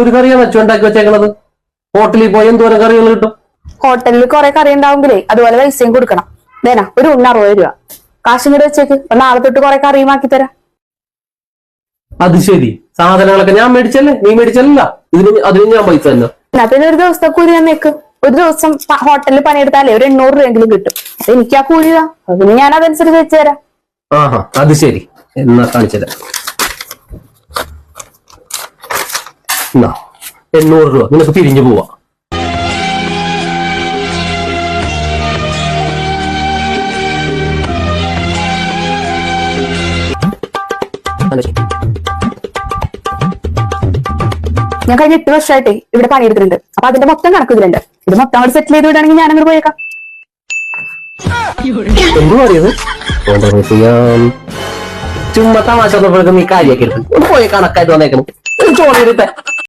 ഒരു കറിയാണ് അച്ഛൻ ഉണ്ടാക്കി വെച്ചേക്കണത്. ഹോട്ടലിൽ പോയി എന്തോരം കറികൾ കിട്ടും. ഹോട്ടലിൽ കുറെ കറി ഉണ്ടാവുമ്പോഴേ അതുപോലെ പൈസയും കൊടുക്കണം. ദേനാ ഒരു 60 രൂപ കാശും കൂടെ വെച്ചേക്ക്. നാളെ തൊട്ട് കുറെ കറിയും ആക്കി തരാം. അത് ശരി. സാധനങ്ങളൊക്കെ ഞാൻ മേടിച്ചല്ലേ, നീ മേടിച്ചല്ല. അതിന് ഞാൻ പൈസ തന്നെ. എന്നാ പിന്നെ ഒരു ദിവസത്തെ കൂലി തന്നേക്ക്. ഒരു ദിവസം ഹോട്ടലിൽ പണിയെടുത്താലേ ഒരു 800 രൂപയെങ്കിലും കിട്ടും. അപ്പൊ എനിക്ക് ആ കൂലിതാ, അതിന് ഞാൻ അതനുസരിച്ച് വെച്ച് തരാം. ആഹാ, അത് ശരി. എന്നാ കാണിച്ചത് 800 രൂപ നിനക്ക് പിരിഞ്ഞു പോവാ. ഞാൻ കഴിഞ്ഞ 8 വർഷമായിട്ടേ ഇവിടെ പണിയെടുക്കുന്നുണ്ട്. അപ്പൊ അതിന്റെ മൊത്തം കണക്ക് ഇതിലുണ്ട്. ഇത് മൊത്തം അവിടെ സെറ്റിൽ ചെയ്ത് വിടുകയാണെങ്കിൽ ഞാൻ അങ്ങോട്ട് പോയേക്കാം. എന്തു പറയുന്നത്? ചുമ്മാ തമാശ നീ കാര്യമാക്കി എടുക്കും. ഒന്ന് പോയി കണക്കായിട്ട് വന്നേക്കണം.